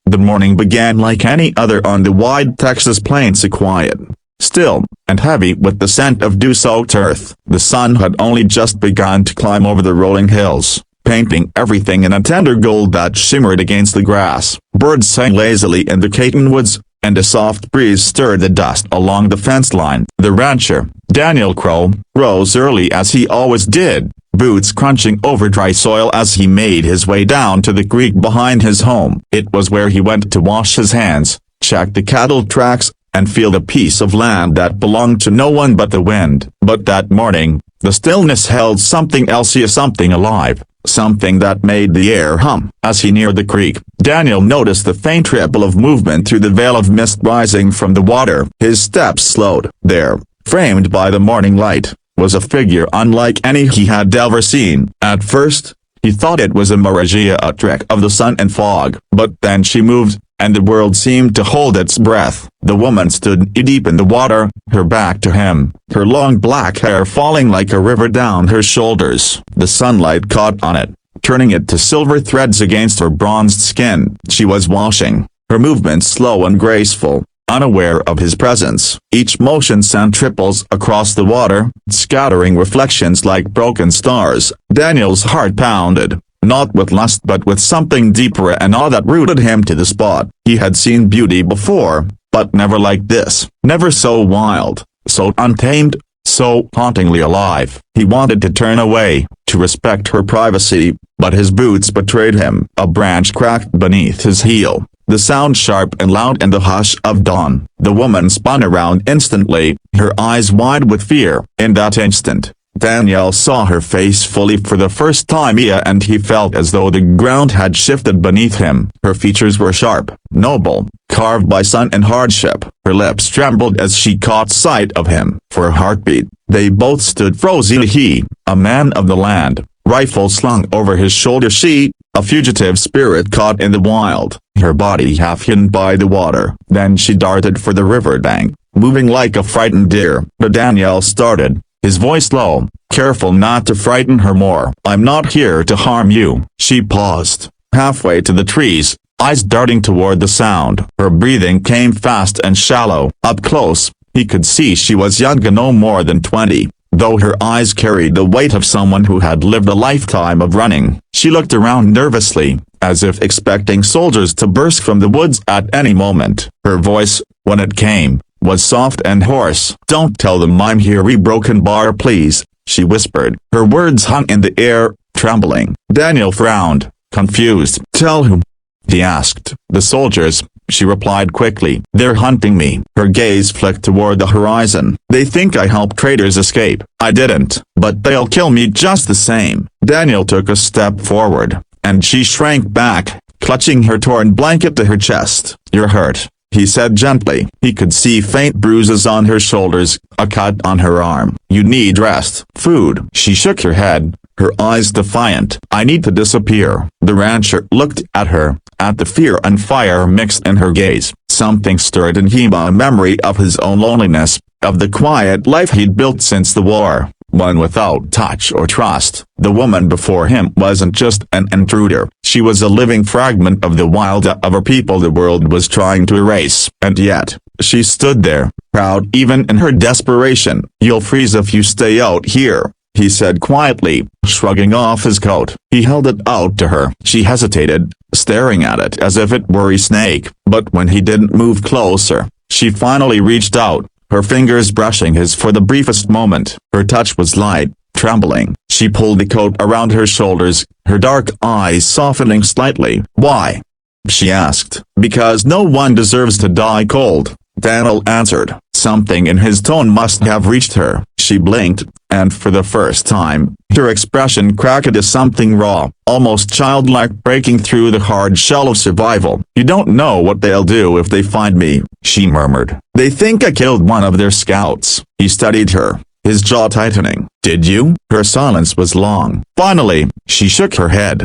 The morning began like any other on the wide Texas plains, quiet, still, and heavy with the scent of dew-soaked earth. The sun had only just begun to climb over the rolling hills, painting everything in a tender gold that shimmered against the grass. Birds sang lazily in the cottonwoods, and a soft breeze stirred the dust along the fence line. The rancher, Daniel Crow, rose early as he always did, boots crunching over dry soil as he made his way down to the creek behind his home. It was where he went to wash his hands, check the cattle tracks, and feel the piece of land that belonged to no one but the wind. But that morning, the stillness held something else, something alive, something that made the air hum. As he neared the creek, Daniel noticed the faint ripple of movement through the veil of mist rising from the water. His steps slowed. There, framed by the morning light, was a figure unlike any he had ever seen. At first, he thought it was a mirage, a trick of the sun and fog. But then she moved, and the world seemed to hold its breath. The woman stood knee-deep in the water, her back to him, her long black hair falling like a river down her shoulders. The sunlight caught on it, turning it to silver threads against her bronzed skin. She was washing, her movements slow and graceful, unaware of his presence. Each motion sent ripples across the water, scattering reflections like broken stars. Daniel's heart pounded, not with lust but with something deeper and awe that rooted him to the spot. He had seen beauty before, but never like this, never so wild, so untamed, so hauntingly alive. He wanted to turn away, to respect her privacy, but his boots betrayed him. A branch cracked beneath his heel, the sound sharp and loud in the hush of dawn. The woman spun around instantly, her eyes wide with fear. In that instant, Daniel saw her face fully for the first time, and he felt as though the ground had shifted beneath him. Her features were sharp, noble, carved by sun and hardship. Her lips trembled as she caught sight of him. For a heartbeat, they both stood frozen. He, a man of the land, rifle slung over his shoulder; she, a fugitive spirit caught in the wild, her body half hidden by the water. Then she darted for the riverbank, moving like a frightened deer. But Daniel started, his voice low, careful not to frighten her more. "I'm not here to harm you." She paused, halfway to the trees, eyes darting toward the sound. Her breathing came fast and shallow. Up close, he could see she was young, no more than 20, though her eyes carried the weight of someone who had lived a lifetime of running. She looked around nervously, as if expecting soldiers to burst from the woods at any moment. Her voice, when it came, was soft and hoarse. "Don't tell them I'm here, broken bar, please," she whispered. Her words hung in the air, trembling. Daniel frowned, confused. "Tell whom?" he asked. "The soldiers," she replied quickly. "They're hunting me." Her gaze flicked toward the horizon. "They think I helped traitors escape. I didn't, but they'll kill me just the same." Daniel took a step forward, and she shrank back, clutching her torn blanket to her chest. "You're hurt," he said gently. He could see faint bruises on her shoulders, a cut on her arm. "You need rest." "Food." She shook her head, her eyes defiant. "I need to disappear." The rancher looked at her, at the fear and fire mixed in her gaze. Something stirred in him, a memory of his own loneliness, of the quiet life he'd built since the war, one without touch or trust. The woman before him wasn't just an intruder, she was a living fragment of the wild of a people the world was trying to erase. And yet, she stood there, proud even in her desperation. "You'll freeze if you stay out here," he said quietly, shrugging off his coat. He held it out to her. She hesitated, staring at it as if it were a snake. But when he didn't move closer, she finally reached out, her fingers brushing his for the briefest moment. Her touch was light, trembling. She pulled the coat around her shoulders, her dark eyes softening slightly. "Why?" she asked. "Because no one deserves to die cold," Daniel answered. Something in his tone must have reached her. She blinked, and for the first time, her expression cracked as something raw, almost childlike, breaking through the hard shell of survival. "You don't know what they'll do if they find me," she murmured. "They think I killed one of their scouts." He studied her, his jaw tightening. "Did you?" Her silence was long. Finally, she shook her head.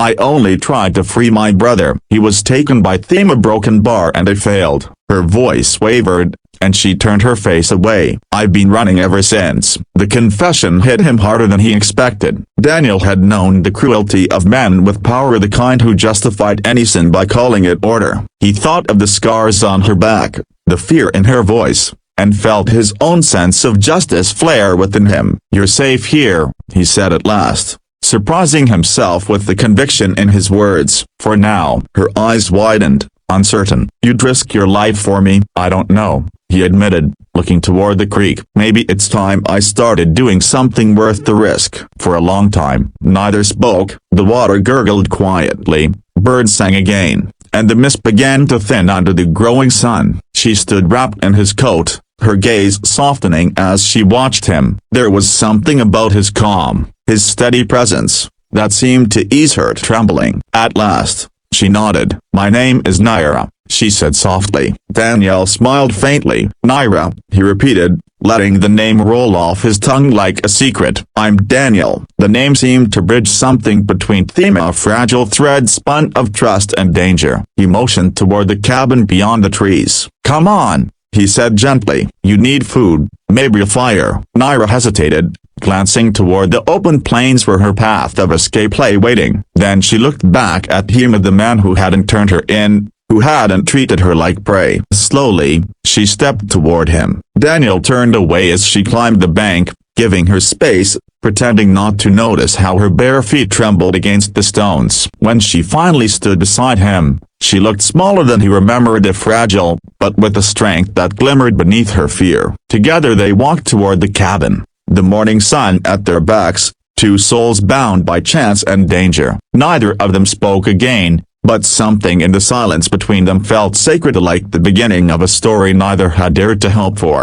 "I only tried to free my brother. He was taken by a broken bar and I failed." Her voice wavered, and she turned her face away. "I've been running ever since." The confession hit him harder than he expected. Daniel had known the cruelty of men with power, the kind who justified any sin by calling it order. He thought of the scars on her back, the fear in her voice, and felt his own sense of justice flare within him. "You're safe here," he said at last, surprising himself with the conviction in his words. "For now." Her eyes widened, uncertain. "You'd risk your life for me?" "I don't know," he admitted, looking toward the creek. "Maybe it's time I started doing something worth the risk." For a long time, neither spoke. The water gurgled quietly, birds sang again, and the mist began to thin under the growing sun. She stood wrapped in his coat, her gaze softening as she watched him. There was something about his calm, his steady presence, that seemed to ease her trembling. At last, she nodded. "My name is Naira," she said softly. Daniel smiled faintly. "Naira," he repeated, letting the name roll off his tongue like a secret. "I'm Daniel." The name seemed to bridge something between them, a fragile thread spun of trust and danger. He motioned toward the cabin beyond the trees. "Come on," he said gently. "You need food, maybe a fire." Naira hesitated, glancing toward the open plains where her path of escape lay waiting. Then she looked back at him, the man who hadn't turned her in, who hadn't treated her like prey. Slowly, she stepped toward him. Daniel turned away as she climbed the bank, giving her space, pretending not to notice how her bare feet trembled against the stones. When she finally stood beside him, she looked smaller than he remembered, fragile, but with a strength that glimmered beneath her fear. Together they walked toward the cabin, the morning sun at their backs, two souls bound by chance and danger. Neither of them spoke again, but something in the silence between them felt sacred, like the beginning of a story neither had dared to hope for.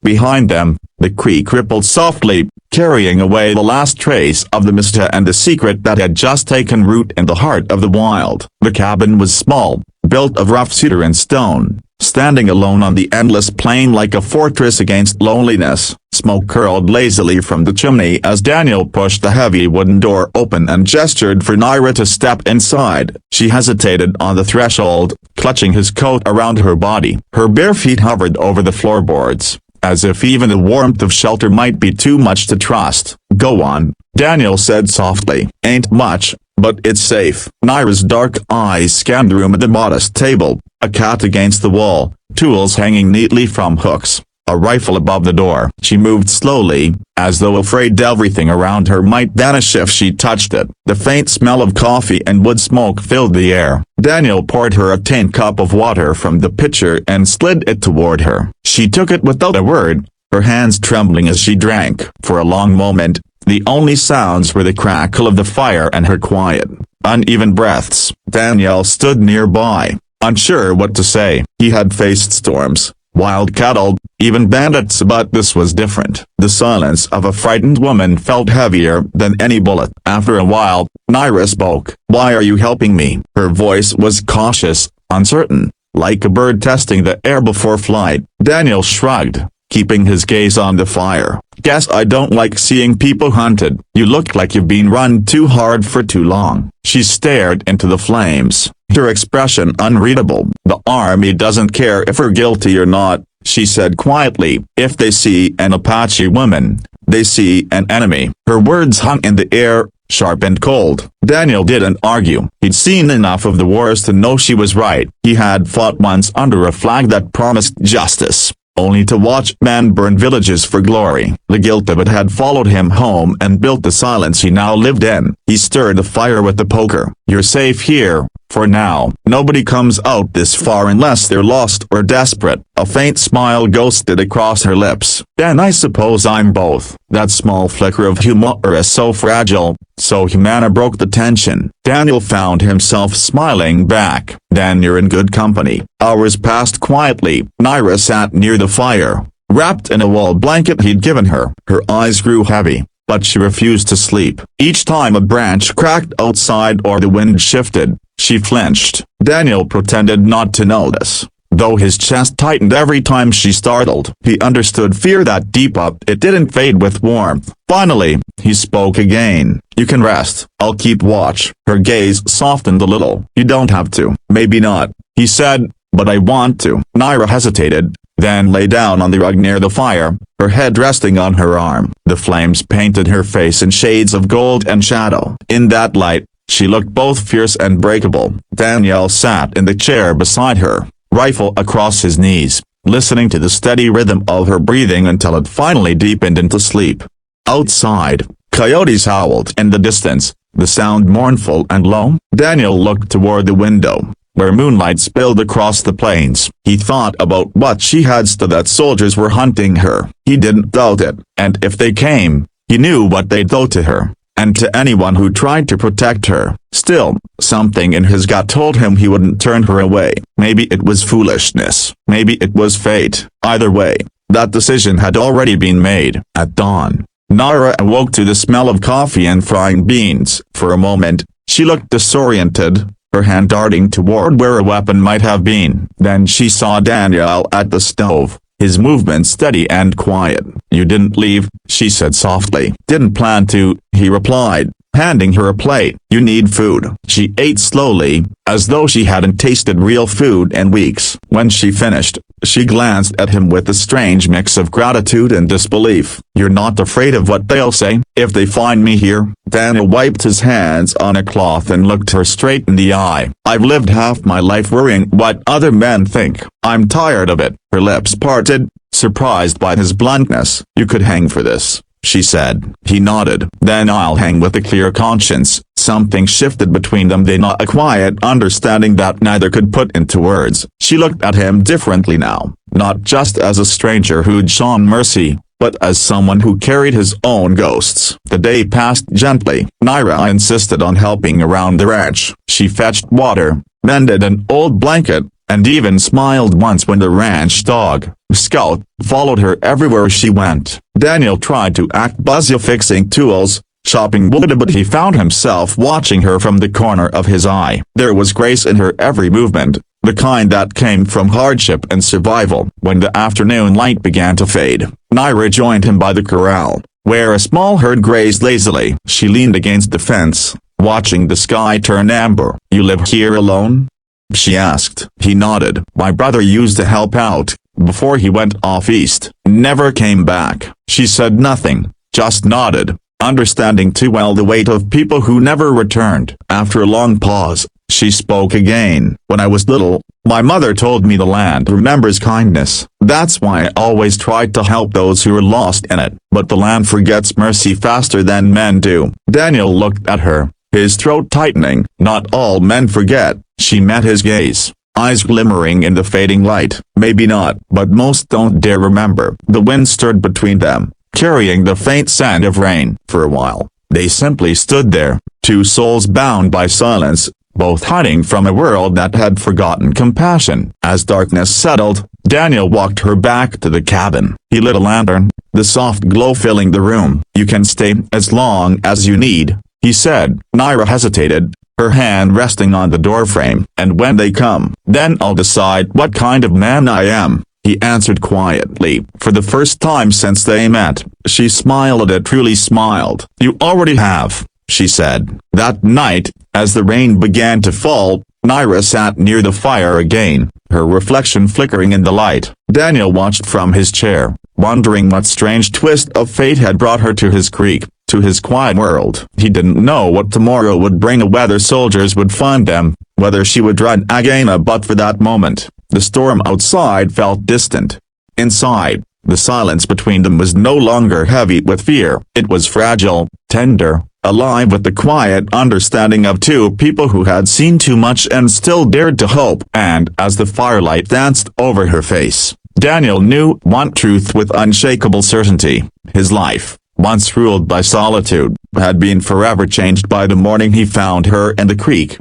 Behind them, the creek rippled softly, carrying away the last trace of the mist and the secret that had just taken root in the heart of the wild. The cabin was small, built of rough cedar and stone, standing alone on the endless plain like a fortress against loneliness. Smoke curled lazily from the chimney as Daniel pushed the heavy wooden door open and gestured for Naira to step inside. She hesitated on the threshold, clutching his coat around her body. Her bare feet hovered over the floorboards, as if even the warmth of shelter might be too much to trust. "Go on," Daniel said softly. "Ain't much, but it's safe." Naira's dark eyes scanned the room at the modest table, a cat against the wall, tools hanging neatly from hooks, a rifle above the door. She moved slowly, as though afraid everything around her might vanish if she touched it. The faint smell of coffee and wood smoke filled the air. Daniel poured her a tin cup of water from the pitcher and slid it toward her. She took it without a word, her hands trembling as she drank. For a long moment, the only sounds were the crackle of the fire and her quiet, uneven breaths. Daniel stood nearby, unsure what to say. He had faced storms, wild cattle, even bandits, but this was different. The silence of a frightened woman felt heavier than any bullet. After a while, Naira spoke. "Why are you helping me?" Her voice was cautious, uncertain, like a bird testing the air before flight. Daniel shrugged, keeping his gaze on the fire. "Guess I don't like seeing people hunted. You look like you've been run too hard for too long." She stared into the flames, her expression unreadable. "The army doesn't care if we're guilty or not," she said quietly. "If they see an Apache woman, they see an enemy." Her words hung in the air, sharp and cold. Daniel didn't argue. He'd seen enough of the wars to know she was right. He had fought once under a flag that promised justice, only to watch men burn villages for glory. The guilt of it had followed him home and built the silence he now lived in. He stirred the fire with the poker. "You're safe here, for now. Nobody comes out this far unless they're lost or desperate." A faint smile ghosted across her lips. "Then I suppose I'm both." That small flicker of humor is so fragile, so human, broke the tension. Daniel found himself smiling back. "Then you're in good company." Hours passed quietly. Naira sat near the fire, wrapped in a wool blanket he'd given her. Her eyes grew heavy, but she refused to sleep. Each time a branch cracked outside or the wind shifted, she flinched. Daniel pretended not to notice, though his chest tightened every time she startled. He understood fear that deep up it didn't fade with warmth. Finally, he spoke again. "You can rest. I'll keep watch." Her gaze softened a little. "You don't have to." "Maybe not," he said, "but I want to." Naira hesitated, then lay down on the rug near the fire, her head resting on her arm. The flames painted her face in shades of gold and shadow. In that light, she looked both fierce and breakable. Daniel sat in the chair beside her, rifle across his knees, listening to the steady rhythm of her breathing until it finally deepened into sleep. Outside, coyotes howled in the distance, the sound mournful and low. Daniel looked toward the window, where moonlight spilled across the plains. He thought about what she had said, that soldiers were hunting her. He didn't doubt it, and if they came, he knew what they'd do to her, and to anyone who tried to protect her. Still, something in his gut told him he wouldn't turn her away. Maybe it was foolishness. Maybe it was fate. Either way, that decision had already been made. At dawn, Naira awoke to the smell of coffee and frying beans. For a moment, she looked disoriented, her hand darting toward where a weapon might have been. Then she saw Daniel at the stove, his movements steady and quiet. "You didn't leave," she said softly. "Didn't plan to," he replied, handing her a plate. "You need food." She ate slowly, as though she hadn't tasted real food in weeks. When she finished, she glanced at him with a strange mix of gratitude and disbelief. "You're not afraid of what they'll say, if they find me here?" Daniel wiped his hands on a cloth and looked her straight in the eye. "I've lived half my life worrying what other men think. I'm tired of it." Her lips parted, surprised by his bluntness. "You could hang for this," she said. He nodded. "Then I'll hang with a clear conscience." Something shifted between them, a quiet understanding that neither could put into words. She looked at him differently now, not just as a stranger who'd shown mercy, but as someone who carried his own ghosts. The day passed gently. Naira insisted on helping around the ranch. She fetched water, mended an old blanket, and even smiled once when the ranch dog, Scout, followed her everywhere she went. Daniel tried to act busy fixing tools, chopping wood, but he found himself watching her from the corner of his eye. There was grace in her every movement, the kind that came from hardship and survival. When the afternoon light began to fade, Naira joined him by the corral, where a small herd grazed lazily. She leaned against the fence, watching the sky turn amber. "You live here alone?" she asked. He nodded. "My brother used to help out, before he went off east. Never came back." She said nothing, just nodded, understanding too well the weight of people who never returned. After a long pause, she spoke again. "When I was little, my mother told me the land remembers kindness. That's why I always tried to help those who were lost in it. But the land forgets mercy faster than men do." Daniel looked at her, his throat tightening. "Not all men forget." She met his gaze, eyes glimmering in the fading light. "Maybe not, but most don't dare remember." The wind stirred between them, carrying the faint scent of rain. For a while, they simply stood there, two souls bound by silence, both hiding from a world that had forgotten compassion. As darkness settled, Daniel walked her back to the cabin. He lit a lantern, the soft glow filling the room. "You can stay as long as you need," he said. Naira hesitated, her hand resting on the doorframe. "And when they come, then I'll decide what kind of man I am," he answered quietly. For the first time since they met, she smiled, truly smiled. "You already have," she said. That night, as the rain began to fall, Naira sat near the fire again, her reflection flickering in the light. Daniel watched from his chair, wondering what strange twist of fate had brought her to his creek, to his quiet world. He didn't know what tomorrow would bring, or whether soldiers would find them, whether she would run again. But for that moment, the storm outside felt distant. Inside, the silence between them was no longer heavy with fear. It was fragile, tender, alive with the quiet understanding of two people who had seen too much and still dared to hope. And as the firelight danced over her face, Daniel knew one truth with unshakable certainty. His life, once ruled by solitude, had been forever changed by the morning he found her in the creek.